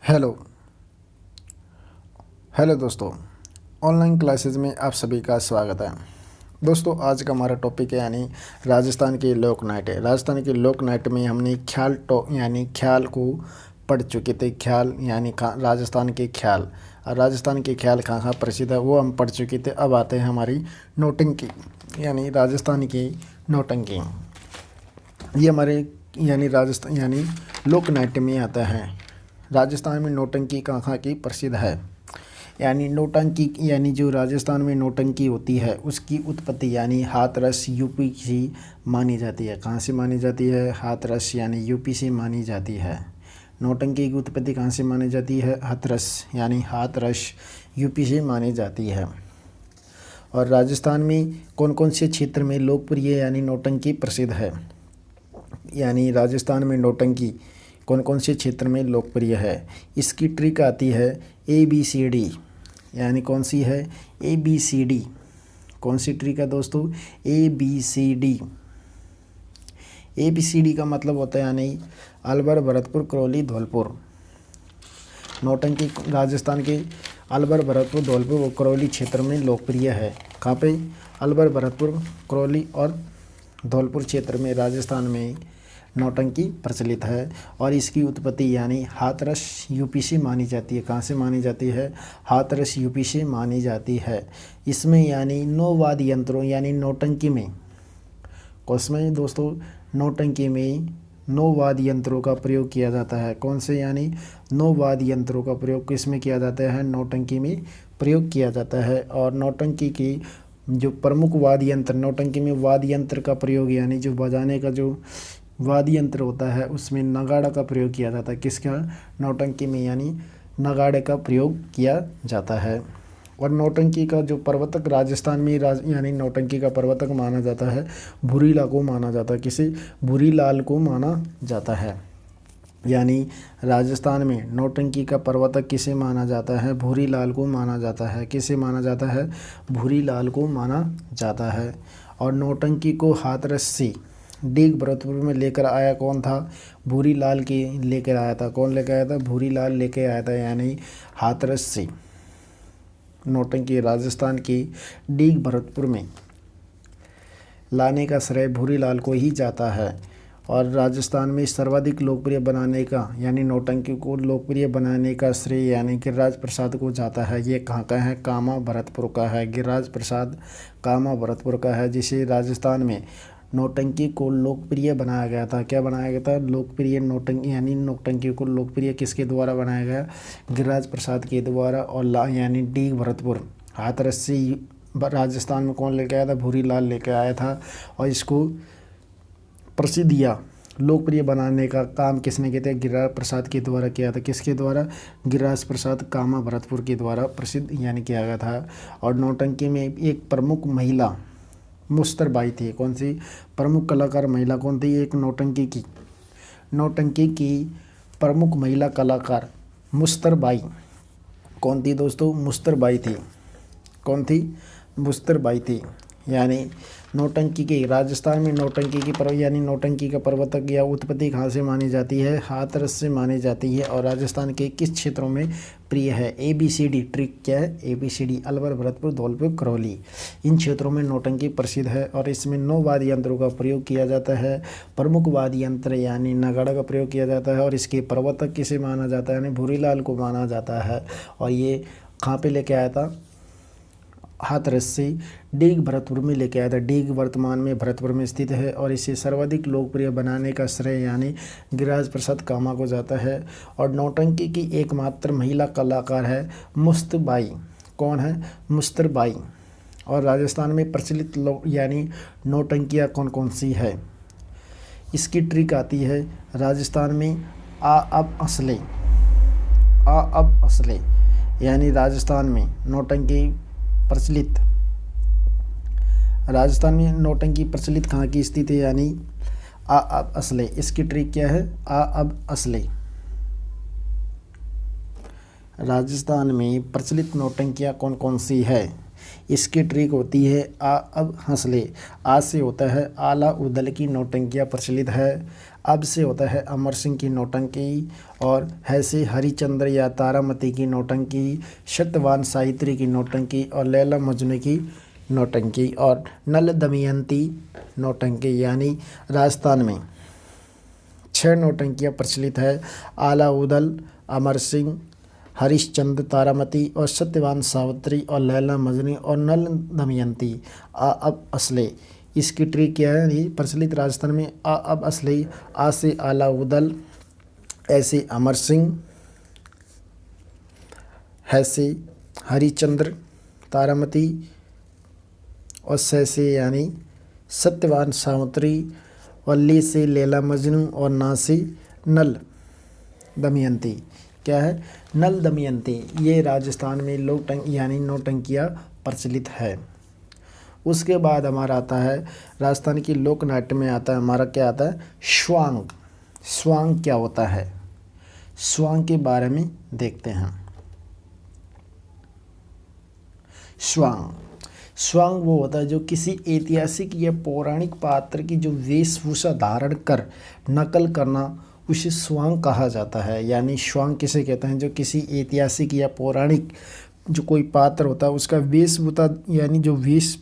Hello hello दोस्तों। Online classes में आप सभी का स्वागत है। दोस्तों, आज का हमारा टॉपिक है यानी राजस्थान के लोक नाट्य। राजस्थान के लोक नाट्य में हमने ख्याल को पढ़ चुके थे। ख्याल यानी राजस्थान के ख्याल, और राजस्थान के ख्याल कहाँ कहाँ प्रसिद्ध है वो हम पढ़ चुके थे। अब आते हैं हमारी नौटंकी यानी राजस्थान की नौटंकी। ये हमारे यानी राजस्थान यानी लोक नाट्य में आता है। राजस्थान में नौटंकी कहाँ कहाँ की प्रसिद्ध है। यानी नौटंकी यानी जो राजस्थान में नौटंकी होती है उसकी उत्पत्ति यानी हाथरस यूपी से मानी जाती है। कहाँ से मानी जाती है? हाथरस यानी यूपी से मानी जाती है। नौटंकी की उत्पत्ति कहाँ से मानी जाती है? हाथरस यानी हाथरस यूपी से मानी जाती है। और राजस्थान में कौन कौन से क्षेत्र में लोकप्रिय यानी नौटंकी प्रसिद्ध है? यानी राजस्थान में नौटंकी कौन कौन से क्षेत्र में लोकप्रिय है? इसकी ट्रिक आती है ABCD। यानी कौन सी है? ABCD। कौन सी ट्रिक है दोस्तों? ABCD। ABCD का मतलब होता है यानी अलवर, भरतपुर, करौली, धौलपुर। नौटंकी राजस्थान के अलवर, भरतपुर, धौलपुर और करौली क्षेत्र में लोकप्रिय है। कहाँ पे? अलवर, भरतपुर, करौली और धौलपुर क्षेत्र में राजस्थान में नौटंकी प्रचलित है। और इसकी उत्पत्ति यानी हाथरस यूपी से मानी जाती है। कहाँ से मानी जाती है? हाथरस यूपी से मानी जाती है। इसमें यानी 9 वाद्य यंत्रों यानी नौटंकी में, उसमें दोस्तों नौटंकी में 9 वाद्य यंत्रों का प्रयोग किया जाता है। कौन से? यानी 9 वाद्य यंत्रों का प्रयोग किसमें किया जाता है? नौटंकी में प्रयोग किया जाता है। और नौटंकी की जो प्रमुख वाद्य यंत्र, नौटंकी में वाद्य यंत्र का प्रयोग यानी जो बजाने का जो वाद्य यंत्र होता है उसमें नगाड़ा का प्रयोग किया जाता है। किसका? नौटंकी में यानी नगाड़े का प्रयोग किया जाता है। और नौटंकी का जो प्रवर्तक राजस्थान में यानी नौटंकी का प्रवर्तक माना जाता है भूरीलाल को माना जाता है। किसे? भूरीलाल को माना जाता है। यानी राजस्थान में नौटंकी का प्रवर्तक किसे माना जाता है? भूरीलाल को माना जाता है। किसे माना जाता है? भूरीलाल को माना जाता है। और नौटंकी को हाथरस से डीग भरतपुर में लेकर आया कौन था? भूरीलाल के लेकर आया था। कौन लेकर आया था? भूरीलाल लेकर आया था। यानी हाथरस से नौटंकी राजस्थान की डीग भरतपुर में लाने का श्रेय भूरीलाल को ही जाता है। और राजस्थान में सर्वाधिक लोकप्रिय बनाने का यानी नौटंकी को लोकप्रिय बनाने का श्रेय यानी गिरिराज प्रसाद को जाता है। ये कहाँ का है? कामा भरतपुर का है। गिरिराज प्रसाद कामा भरतपुर का है, जिसे राजस्थान में नौटंकी को लोकप्रिय बनाया गया था। क्या बनाया गया था? लोकप्रिय नौटंकी यानी नौटंकी को लोकप्रिय किसके द्वारा बनाया गया? गिरिराज प्रसाद के द्वारा। और यानी डीग भरतपुर हाथरस से राजस्थान में कौन लेकर आया था? भूरीलाल लेकर आया था। और इसको प्रसिद्ध या लोकप्रिय बनाने का काम किसने किया था? गिरिराज प्रसाद के द्वारा किया था। किसके द्वारा? गिरिराज प्रसाद कामा भरतपुर के द्वारा प्रसिद्ध यानी किया गया था। और नौटंकी में एक प्रमुख महिला मुस्तर थी। कौन सी प्रमुख कलाकार महिला कौन थी? एक नौटंकी की प्रमुख महिला कलाकार मुस्तर कौन थी दोस्तों? मुस्तर थी। कौन थी? मुस्तर थी। यानी नौटंकी के राजस्थान में नौटंकी की यानी नौटंकी का प्रवर्तक या उत्पत्ति कहाँ से मानी जाती है? हाथरस से मानी जाती है। और राजस्थान के किस क्षेत्रों में प्रिय है? ABCD ट्रिक क्या है? ABCD अलवर, भरतपुर, धौलपुर, करौली, इन क्षेत्रों में नौटंकी प्रसिद्ध है। और इसमें 9 वाद्य यंत्रों का प्रयोग किया जाता है। प्रमुख वाद्य यंत्र यानी नगाड़ा का प्रयोग किया जाता है। और इसके प्रवर्तक किसे माना जाता है? यानी भूरीलाल को माना जाता है। और ये कहाँ पे लेके आया था? हाथरस से डीग भरतपुर में लेके आया था। डीग वर्तमान में भरतपुर में स्थित है। और इसे सर्वाधिक लोकप्रिय बनाने का श्रेय यानी गिरिराज प्रसाद कामा को जाता है। और नौटंकी की एकमात्र महिला कलाकार है मुस्तबाई। कौन है? मुस्तबाई। और राजस्थान में प्रचलित यानी नौटंकियाँ कौन कौन सी है? इसकी ट्रिक आती है राजस्थान में आ अब असले यानी राजस्थान में नौटंकी प्रचलित, राजस्थान में नौटंकी प्रचलित कहाँ की स्थिति है? यानी अब असले। इसकी ट्रिक क्या है? अब असले। राजस्थान में प्रचलित नौटंकियाँ कौन कौन सी है? इसकी ट्रिक होती है आ अब हंस ले। आ से होता है आला उदल की नौटंकियाँ प्रचलित है। अब से होता है अमर सिंह की नौटंकी, और है से हरिचंद्र या तारामती की नौटंकी, सत्यवान सावित्री की नौटंकी, और लैला मजनू की नौटंकी, और नल दमयंती नौटंकी। यानी राजस्थान में 6 नौटंकियाँ प्रचलित है। आला उदल, अमर सिंह, हरिश्चंद्र, तारामती, और सत्यवान सावित्री, और लैला मजनू, और नल दमयंती। आ अब असले, इसकी ट्रिक क्या है? ये प्रचलित राजस्थान में आ अब असले। आ से आला उदल, ऐसे अमर सिंह, है से हरिचंद्र, तारामती, और से यानी सत्यवान सावित्री, और ले से लैला मजनू, और ना से नल दमयंती। क्या है? नल दमयंती। ये राजस्थान में यानी नौटंकियाँ प्रचलित है। उसके बाद हमारा आता है राजस्थान की लोक नाट्य में आता है हमारा क्या आता है? स्वांग। स्वांग क्या होता है? स्वांग के बारे में देखते हैं। स्वांग स्वांग वो होता है जो किसी ऐतिहासिक या पौराणिक पात्र की जो वेशभूषा धारण कर नकल करना, उसे स्वांग कहा जाता है। यानी स्वांग किसे कहते हैं? जो किसी ऐतिहासिक या पौराणिक जो कोई पात्र होता है उसका वेशभूषा यानी जो वेश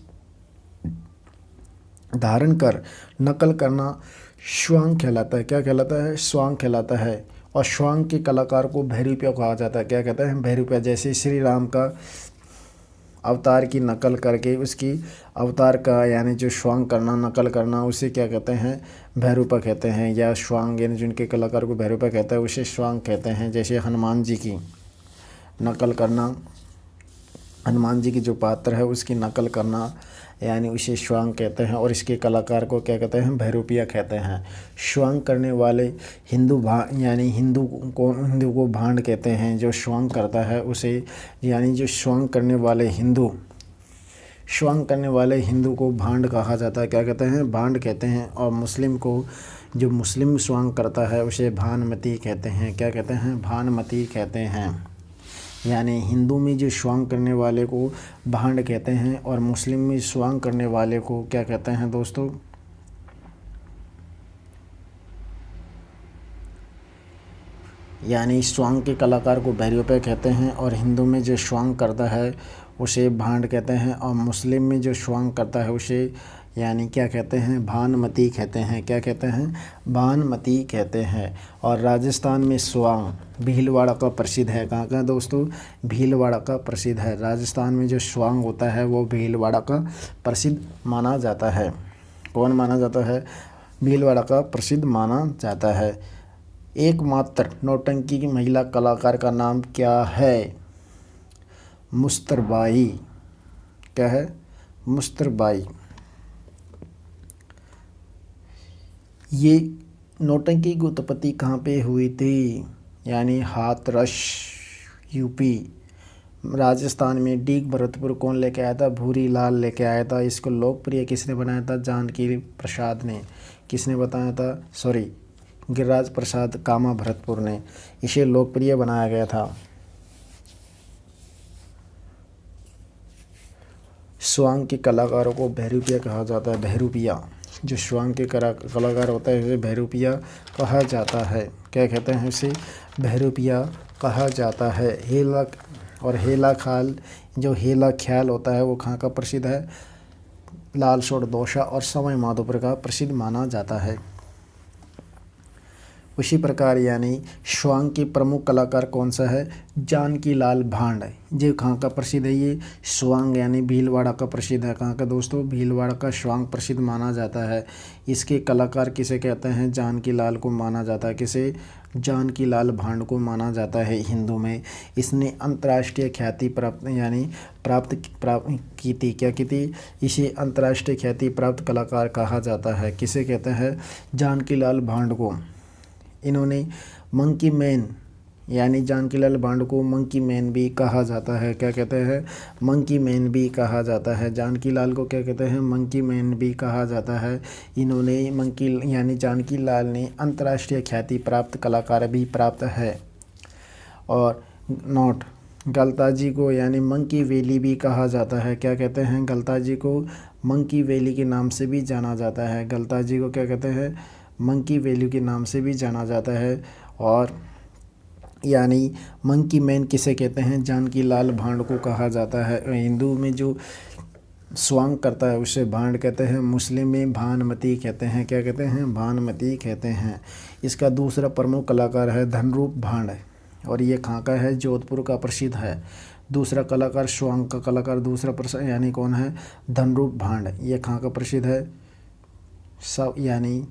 धारण कर नकल करना स्वांग कहलाता है। क्या कहलाता है? स्वांग कहलाता है। और स्वांग के कलाकार को भैरूपिया कहा जाता है। क्या कहते हैं? भैरूपिया। जैसे श्री राम का अवतार की नकल करके उसकी अवतार का यानी जो स्वांग करना, नकल करना, उसे क्या कहते हैं? भैरूपा कहते हैं। या स्वांग यानी जिनके कलाकार को भैरूपा कहता है उसे स्वांग कहते हैं। जैसे हनुमान जी की नकल करना, हनुमान जी की जो पात्र है उसकी नकल करना यानी उसे स्वांग कहते हैं। और इसके कलाकार को क्या कहते हैं? भैरूपिया कहते हैं। स्वांग करने वाले यानी हिंदू को भांड कहते हैं। जो स्वांग करता है उसे यानी जो स्वांग करने वाले हिंदू को भांड कहा जाता है। क्या कहते हैं? भांड कहते हैं। और मुस्लिम को जो मुस्लिम स्वांग करता है उसे भानमती कहते हैं। क्या कहते हैं? भानमती कहते हैं। यानी हिंदू में जो स्वांग करने वाले को भांड कहते हैं और मुस्लिम में स्वांग करने वाले को क्या कहते हैं दोस्तों? यानी स्वांग के कलाकार को भैरूपिया कहते हैं और हिंदू में जो स्वांग करता है उसे भांड कहते हैं, और मुस्लिम में जो स्वांग करता है उसे यानी क्या कहते हैं? भानमती कहते हैं। क्या कहते हैं? भानमती कहते हैं। और राजस्थान में स्वांग भीलवाड़ा का प्रसिद्ध है। कहाँ का दोस्तों? भीलवाड़ा का प्रसिद्ध है। राजस्थान में जो स्वांग होता है वो भीलवाड़ा का प्रसिद्ध माना जाता है। कौन माना जाता है? भीलवाड़ा का प्रसिद्ध माना जाता है। एकमात्र नौटंकी की महिला कलाकार का नाम क्या है? मुस्तरबाई। क्या है? मुस्तरबाई। ये नौटंकी की उत्पत्ति कहाँ पे हुई थी? यानी हाथरस, यूपी। राजस्थान में डीग भरतपुर कौन लेके आया था? भूरी लाल लेके आया था। इसको लोकप्रिय किसने बनाया था? जानकी प्रसाद ने। किसने बताया था? गिरिराज प्रसाद कामा भरतपुर ने इसे लोकप्रिय बनाया गया था। स्वांग के कलाकारों को भैरूपिया कहा जाता है। भैरूपिया जो स्वांग के कलाकार होता है उसे भैरूपिया कहा जाता है। क्या कहते हैं? उसे भैरूपिया कहा जाता है। हेला खाल जो हेला ख्याल होता है वो कहाँ का प्रसिद्ध है? लाल सोड़ दोषा और सवाई माधोपुर का प्रसिद्ध माना जाता है। उसी प्रकार यानी स्वांग के प्रमुख कलाकार कौन सा है? जानकी लाल भांड। ये कहाँ का प्रसिद्ध है? ये स्वांग यानी भीलवाड़ा का प्रसिद्ध है। कहाँ का दोस्तों? भीलवाड़ा का स्वांग प्रसिद्ध माना जाता है। इसके कलाकार किसे कहते हैं? जानकी लाल को माना जाता है। किसे? जानकी लाल भांड को माना जाता है हिंदू में। इसने अंतर्राष्ट्रीय ख्याति प्राप्त की थी। क्या की थी? इसे अंतर्राष्ट्रीय ख्याति प्राप्त कलाकार कहा जाता है। किसे कहते हैं? जानकी लाल भांड को। इन्होंने मंकी मैन यानी जानकीलाल भांड को मंकी मैन भी कहा जाता है। क्या कहते हैं? मंकी मैन भी कहा जाता है। जानकीलाल को क्या कहते हैं? मंकी मैन भी कहा जाता है। इन्होंने यानी जानकीलाल ने अंतर्राष्ट्रीय ख्याति प्राप्त कलाकार भी प्राप्त है। और नोट गलताजी को यानी मंकी वैली भी कहा जाता है। क्या कहते हैं? गलताजी को मंकी वैली के नाम से भी जाना जाता है। गलताजी को क्या कहते हैं? मंकी वैली के नाम से भी जाना जाता है। और यानी मंकी मैन किसे कहते हैं? जानकी लाल भांड को कहा जाता है। हिंदू में जो स्वांग करता है उसे भांड कहते हैं, मुस्लिम में भानुमति कहते हैं। क्या कहते हैं? भानुमति कहते हैं। इसका दूसरा प्रमुख कलाकार है धनरूप भांड, और ये कहाँ का है? जोधपुर का प्रसिद्ध है। दूसरा कलाकार स्वांग का कलाकार दूसरा प्रसिद्ध यानी कौन है? धनरूप भांड। ये कहाँ का प्रसिद्ध है? सब यानी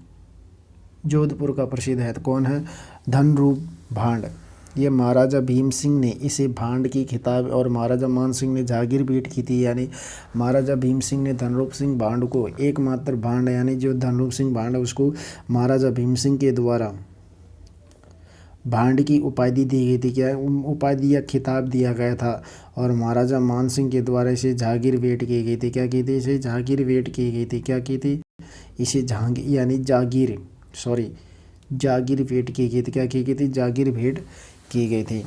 जोधपुर का प्रसिद्ध है। तो कौन है? धनरूप भांड। ये महाराजा भीम सिंह ने इसे भांड की खिताब और महाराजा मान सिंह ने जागीर भेंट की थी। यानी महाराजा भीम सिंह ने धनरूप सिंह भांड को एकमात्र भांड यानी जो धनरूप सिंह भांड है उसको महाराजा भीम सिंह के द्वारा भांड की उपाधि दी गई थी। क्या उपाधि या खिताब दिया गया था? और महाराजा मान सिंह के द्वारा इसे जागीर भेंट की गई थी। क्या की थी? इसे जागीर भेंट की गई थी। क्या की थी? इसे जागीर यानी जागीर भेंट की गई थी। क्या की गई थी? जागीर भेंट की गई थी।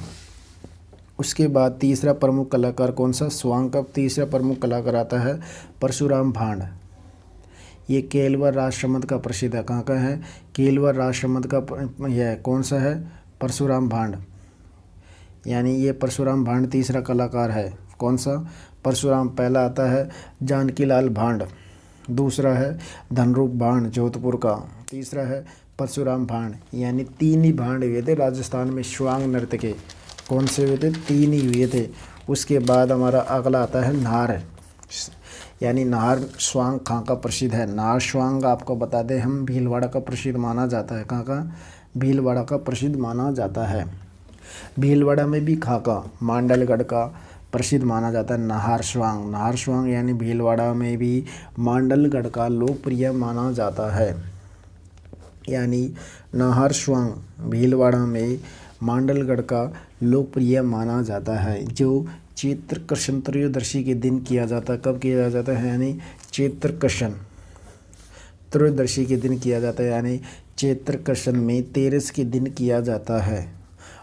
उसके बाद तीसरा प्रमुख कलाकार कौन सा? स्वांग का तीसरा प्रमुख कलाकार आता है परशुराम भांड। ये केलवर राजसमंद का प्रसिद्ध है। कहाँ का है? केलवर राजसमंद का यह कौन सा है? परशुराम भांड। यानी ये परशुराम भांड तीसरा कलाकार है। कौन सा? परशुराम। पहला आता है जानकी लाल भांड, दूसरा है धनरूप भांड जोधपुर का, तीसरा है परशुराम भांड। यानी 3 ही भांड हुए थे राजस्थान में स्वांग नृत्य के। कौन से हुए थे? 3 ही हुए थे। उसके बाद हमारा अगला आता है नार, यानी नार स्वांग कहाँ का प्रसिद्ध है? नार स्वांग आपको बता दें हम भीलवाड़ा का प्रसिद्ध माना जाता है। कहाँ का? भीलवाड़ा का प्रसिद्ध माना जाता है। भीलवाड़ा में भी कहाँ का? मांडलगढ़ का प्रसिद्ध माना जाता है नाहर स्वांग। नाहर स्वांग यानी भीलवाड़ा में भी मांडलगढ़ का लोकप्रिय माना जाता है। यानी नाहर स्वांग भीलवाड़ा में मांडलगढ़ का लोकप्रिय माना जाता है, जो चैत्र कृष्ण त्रयोदशी के दिन किया जाता है। कब किया जाता है? यानी चैत्र कृष्ण त्रयोदशी के दिन किया जाता है। यानी चैत्र कृष्ण में 13 के दिन किया जाता है।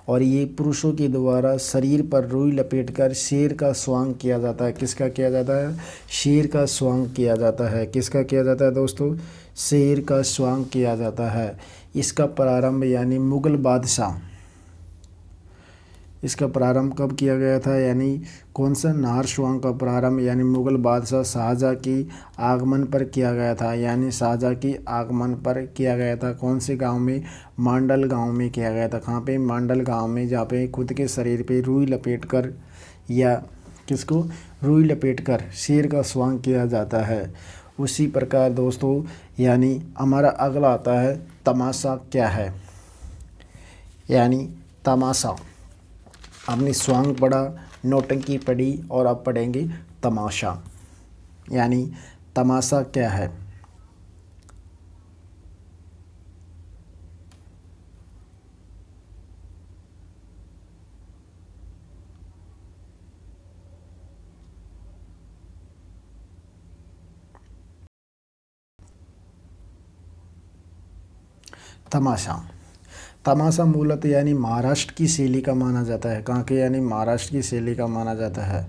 और ये पुरुषों के द्वारा शरीर पर रुई लपेटकर शेर का स्वांग किया जाता है। किसका किया जाता है? शेर का स्वांग किया जाता है। किसका किया जाता है दोस्तों? शेर का स्वांग किया जाता है। इसका प्रारंभ यानी मुग़ल बादशाह, इसका प्रारंभ कब किया गया था? यानी कौन सा? नाहर स्वांग का प्रारंभ यानी मुग़ल बादशाह शाहजहाँ की आगमन पर किया गया था। यानी शाहजहाँ की आगमन पर किया गया था। कौन से गांव में? मांडल गांव में किया गया था। कहाँ पे? मांडल गांव में, जहाँ पे खुद के शरीर पे रुई लपेट कर या किसको? रुई लपेट कर शेर का स्वांग किया जाता है। उसी प्रकार दोस्तों यानी हमारा अगला आता है तमाशा क्या है? यानी तमाशा। हमने स्वांग पढ़ा, नौटंकी पढ़ी और अब पढ़ेंगे तमाशा। यानी तमाशा क्या है? तमाशा। तमाशा मूलतः यानी महाराष्ट्र की शैली का माना जाता है। कहाँ के? यानी महाराष्ट्र की शैली का माना जाता है।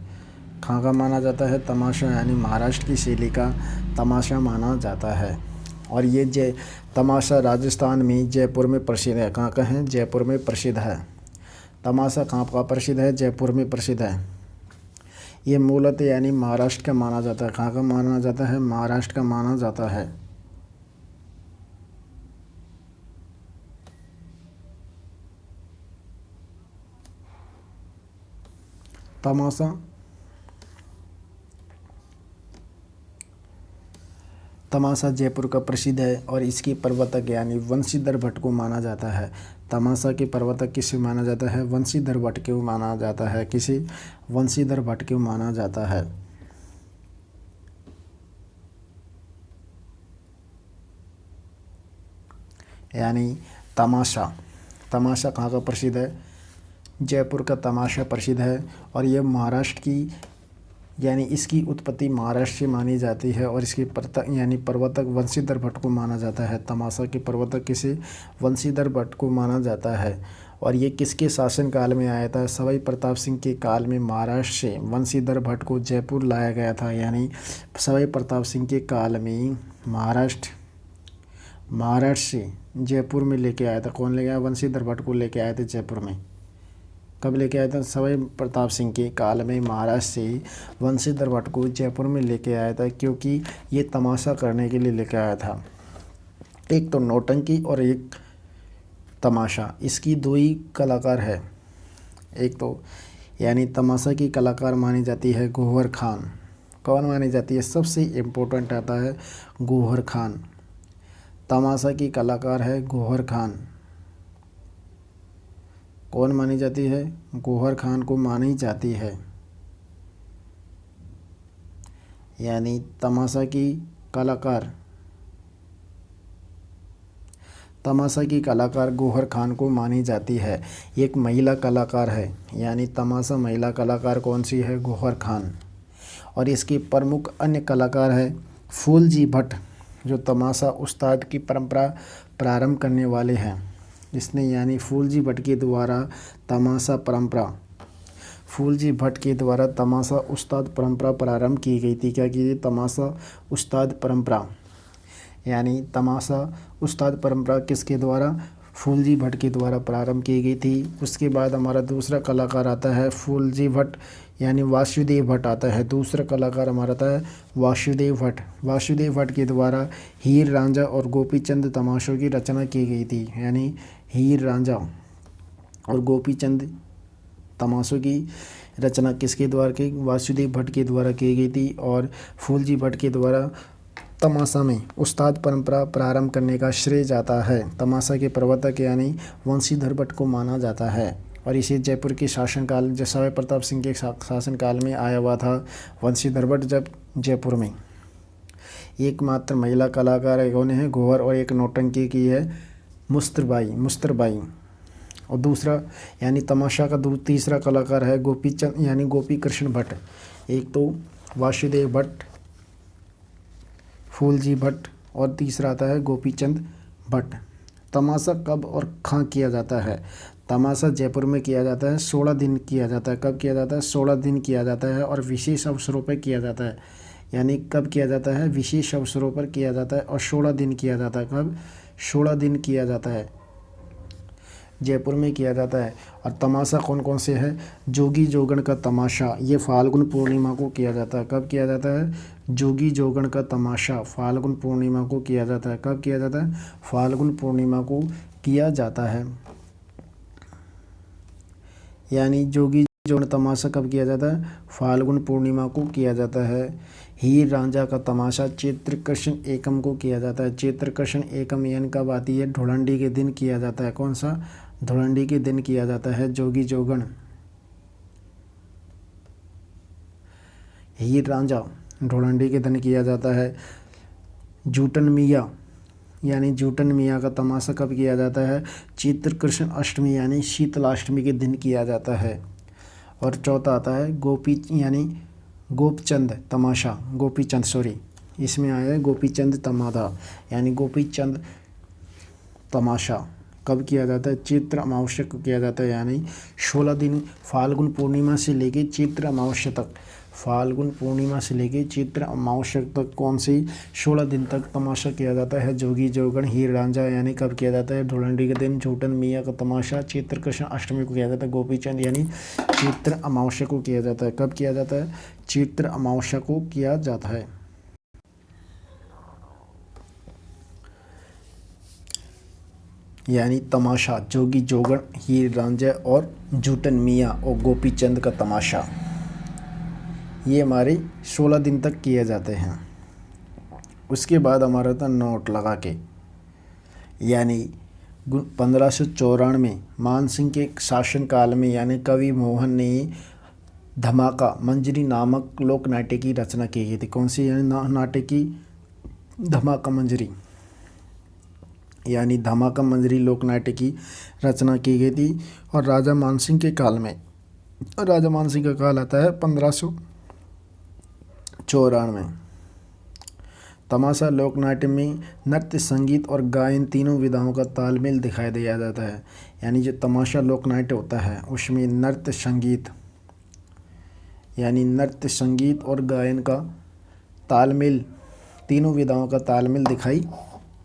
कहाँ का माना जाता है? तमाशा यानी महाराष्ट्र की शैली का तमाशा माना जाता है। और ये तमाशा राजस्थान में जयपुर में प्रसिद्ध है। कहाँ का है? जयपुर में प्रसिद्ध है। तमाशा कहाँ का प्रसिद्ध है? जयपुर में प्रसिद्ध है। ये मूलतः यानी महाराष्ट्र का माना जाता है। कहाँ का माना जाता है? महाराष्ट्र का माना जाता है। तमाशा तमाशा जयपुर का प्रसिद्ध है और इसके प्रवर्तक यानी वंशीधर भट्ट को माना जाता है। तमाशा के प्रवर्तक किसे माना जाता है? वंशीधर भट्ट को माना जाता है। किसे? वंशीधर भट्ट को माना जाता है। यानी तमाशा कहाँ का प्रसिद्ध है? जयपुर का तमाशा प्रसिद्ध है। और यह महाराष्ट्र की यानी इसकी उत्पत्ति महाराष्ट्र से मानी जाती है और इसके प्रवर्तक वंशीधर भट्ट को माना जाता है। तमाशा के प्रवर्तक किसे? वंशीधर भट्ट को माना जाता है। और ये किसके शासनकाल में आया था? सवाई प्रताप सिंह के काल में महाराष्ट्र से वंशीधर भट्ट को जयपुर लाया गया था। यानी सवाई प्रताप सिंह के काल में महाराष्ट्र से जयपुर में लेके आया था। कौन ले गया? वंशीधर भट्ट को लेके आए थे जयपुर में। कब लेके आया था? सवाई प्रताप सिंह के काल में महाराष्ट्र से वंशीधर भट्ट को जयपुर में लेके आया था, क्योंकि ये तमाशा करने के लिए लेके आया था। एक तो नौटंकी और एक तमाशा, इसकी दो ही कलाकार है। एक तो यानी तमाशा की कलाकार मानी जाती है गौहर खान। कौन मानी जाती है? सबसे इम्पोर्टेंट आता है गौहर खान। तमाशा की कलाकार है गौहर खान। कौन मानी जाती है? गौहर खान को मानी जाती है। यानी तमाशा की कलाकार गौहर खान को मानी जाती है। एक महिला कलाकार है, यानी तमाशा महिला कलाकार कौन सी है? गौहर खान। और इसके प्रमुख अन्य कलाकार है फूलजी भट्ट, जो तमाशा उस्ताद की परंपरा प्रारंभ करने वाले हैं। इसने यानी फूलजी भट्ट के द्वारा तमाशा उस्ताद परंपरा प्रारंभ की गई थी। क्या की? तमाशा उस्ताद परंपरा। यानी तमाशा उस्ताद परंपरा किसके द्वारा? फूलजी भट्ट के द्वारा प्रारंभ की गई थी। उसके बाद हमारा दूसरा कलाकार आता है फूलजी भट्ट, यानी वासुदेव भट्ट आता है। दूसरा कलाकार हमारा आता है वासुदेव भट्ट के द्वारा हीर रांझा और गोपीचंद तमाशों की रचना की गई थी। यानी हीर रांझा और गोपीचंद तमाशों की रचना किसके द्वारा की? वासुदेव भट्ट के द्वारा की गई थी। और फूलजी भट्ट के द्वारा तमाशा में उस्ताद परंपरा प्रारंभ करने का श्रेय जाता है। तमाशा के प्रवर्तक यानी वंशीधर भट्ट को माना जाता है। और इसे जयपुर के शासनकाल, जब सवाई प्रताप सिंह के शासनकाल में आया हुआ था वंशीधर भट्ट जब जयपुर में। एकमात्र महिला कलाकार कौन है? गौहर। और एक नौटंकी की है मुस्तरबाई। और दूसरा यानी तमाशा का तीसरा कलाकार है गोपीचंद, यानी गोपी कृष्ण भट्ट। एक तो वासुदेव भट्ट, फूलजी भट्ट और तीसरा आता है गोपीचंद भट्ट। तमाशा कब और कहाँ किया जाता है? तमाशा जयपुर में किया जाता है। 16 दिन किया जाता है। कब किया जाता है? 16 दिन किया जाता है और विशेष अवसरों पर किया जाता है। यानी कब किया जाता है? विशेष अवसरों पर किया जाता है और 16 दिन किया जाता है। कब? 16 दिन किया जाता है, जयपुर में किया जाता है। और तमाशा कौन कौन से है? जोगी जोगण का तमाशा, ये फाल्गुन पूर्णिमा को किया जाता है। कब किया जाता है? जोगी जोगण का तमाशा फाल्गुन पूर्णिमा को किया जाता है। कब किया जाता है? फाल्गुन पूर्णिमा को किया जाता है। यानी जोगी जोगण तमाशा कब किया जाता है? फाल्गुन पूर्णिमा को किया जाता है। हीर रांझा का तमाशा चैत्र कृष्ण एकम को किया जाता है। चैत्र कृष्ण एकम यानी कब आती है? धुलंडी के दिन किया जाता है। कौन सा? धुलंडी के दिन किया जाता है जोगी जोगण। हीर रांझा धुलंडी के दिन किया जाता है। जूटन मिया, यानी जूटन मियाँ का तमाशा कब किया जाता है? चैत्र कृष्ण अष्टमी यानी शीतलाष्टमी के दिन किया जाता है। और चौथा आता है यानी गोपचंद तमाशा, इसमें आया है गोपीचंद तमाशा, यानी गोपीचंद तमाशा कब किया जाता है? चैत्र अमावस्या को किया जाता है। यानी 16 दिन फाल्गुन पूर्णिमा से लेके चैत्र अमावस्या तक, चैत्र अमावस्या तक कौन सी 16 दिन तक तमाशा किया जाता है जोगी जोगण हीर रांझा। यानी कब किया जाता है? धुलंडी के दिन झूठन मियाँ का तमाशा चैत्र कृष्ण अष्टमी को किया जाता है। गोपीचंद यानी चैत्र अमावस्या को किया जाता है। कब किया जाता है? चैत्र अमावस्या को किया जाता है। यानी तमाशा जोगी जोगण हीर रांझा और झूठन मियाँ और गोपीचंद का तमाशा, ये हमारे 16 दिन तक किए जाते हैं। उसके बाद हमारा था नोट लगा के, यानी 1594 में मानसिंह के शासनकाल में यानी कवि मोहन ने धमाका मंजरी नामक लोक नाट्य की रचना की गई थी। कौन सी? यानी नाटक की धमाका मंजरी, यानी धमाका मंजरी लोक नाट्य की रचना की गई थी। और राजा मानसिंह के काल में, राजा मानसिंह का काल आता है 1594। तमाशा लोकनाट्य में नृत्य, संगीत और गायन तीनों विधाओं का तालमेल दिखाई दिया जाता है। यानी जो तमाशा लोकनाट्य होता है उसमें नृत्य संगीत और गायन का तालमेल, तीनों विधाओं का तालमेल दिखाई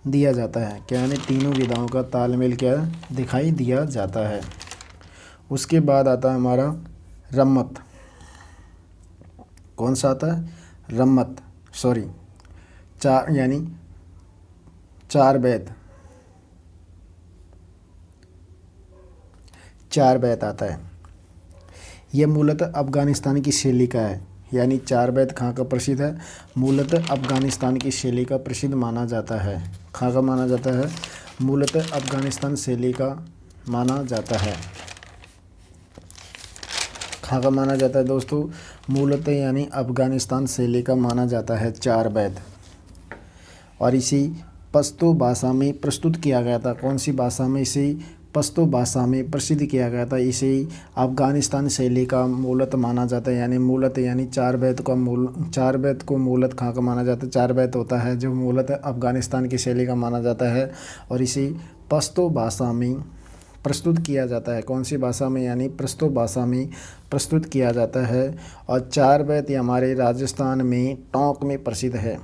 दिया जाता है। क्या यानी तीनों विधाओं का तालमेल क्या दिखाई दिया जाता है। उसके बाद आता है हमारा रम्मत। कौन सा आता है? रम्मत, सॉरी, चार बैत आता है। यह मूलतः अफ़गानिस्तान की शैली का है। यानी चार बैत कहाँ का प्रसिद्ध है? मूलतः अफ़गानिस्तान की शैली का प्रसिद्ध माना जाता है। कहाँ का माना जाता है? मूलतः अफ़गानिस्तान शैली का माना जाता है। कहाँ का माना जाता है दोस्तों? मूलतः यानी अफ़गानिस्तान शैली का माना जाता है चार बैत। और इसी पश्तो भाषा में प्रस्तुत किया गया था। कौन सी भाषा में? इसी पश्तो भाषा में प्रसिद्ध किया गया था। इसे अफ़गानिस्तान शैली का मूलत माना जाता है। यानी मूलत यानी चार बैत को मूलत कहाँ का माना जाता है? चार बैत होता है जो मूलत अफ़गानिस्तान की शैली का माना जाता है और इसी पश्तो भाषा में प्रस्तुत किया जाता है। कौन सी भाषा में? यानी पश्तो भाषा में प्रस्तुत किया जाता है। और चार बैत हमारे राजस्थान में टोंक में प्रसिद्ध है।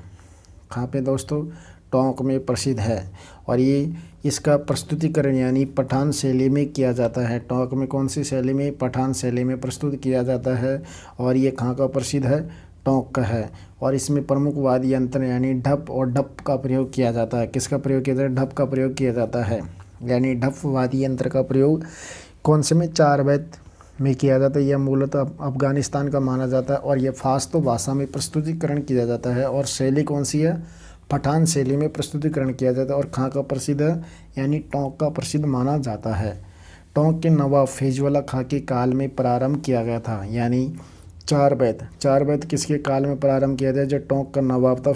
कहाँ पे दोस्तों? टोंक में प्रसिद्ध है। और ये इसका प्रस्तुतिकरण यानी पठान शैली में किया जाता है। टोंक में कौन सी शैली में? पठान शैली में प्रस्तुत किया जाता है। और ये कहाँ का प्रसिद्ध है? टोंक का है। और इसमें प्रमुख वाद्य यंत्र यानी ढप और ढप का प्रयोग किया जाता है। किसका प्रयोग किया जाता है? ढप का प्रयोग किया जाता है। यानी ढप वाद्य यंत्र का प्रयोग कौन से में? चार बैत में किया जाता है। यह मूलतः अफ़गानिस्तान का माना जाता है और यह फ़ारसी भाषा में प्रस्तुतिकरण किया जाता है। और शैली कौन सी है? पठान शैली में प्रस्तुतिकरण किया जाता है। और कहाँ का प्रसिद्ध है? यानी टोंक का प्रसिद्ध माना जाता है। टोंक के नवाब फैज़ुल्लाह खां के काल में प्रारंभ किया गया था। यानी चार बैत किसके काल में प्रारंभ किया गया? जो टोंक का नवाब था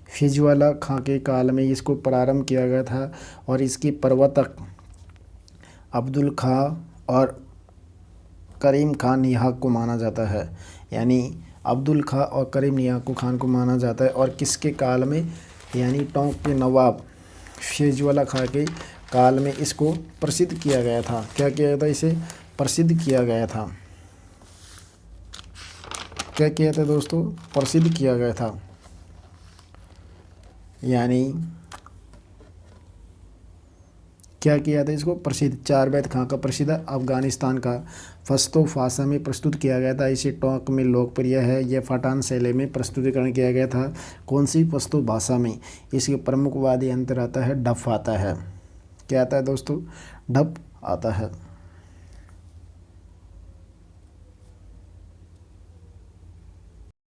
फैज़ुल्लाह खां के काल में इसको प्रारंभ किया गया था। और इसकी प्रवर्तक अब्दुल खां और करीम खान निहाक को माना जाता है। यानी अब्दुल खां और करीम निहाक खान को माना जाता है। और किसके काल में? यानी टोंक के नवाब फैज़ुल्लाह खां के काल में इसको प्रसिद्ध किया गया था। क्या किया गया था? इसे प्रसिद्ध किया गया था। क्या किया था दोस्तों? प्रसिद्ध किया गया था। यानी क्या किया था? इसको प्रसिद्ध। चार बैत कहाँ का प्रसिद्ध है? अफ़गानिस्तान का। पश्तो भाषा में प्रस्तुत किया गया था। इसे टोंक में लोकप्रिय है। यह पठान शैली में प्रस्तुतिकरण किया गया था। कौन सी? पश्तो भाषा में। इसके प्रमुख वाद्य यंत्र आता है ढप आता है। क्या आता है दोस्तों? ढप आता है।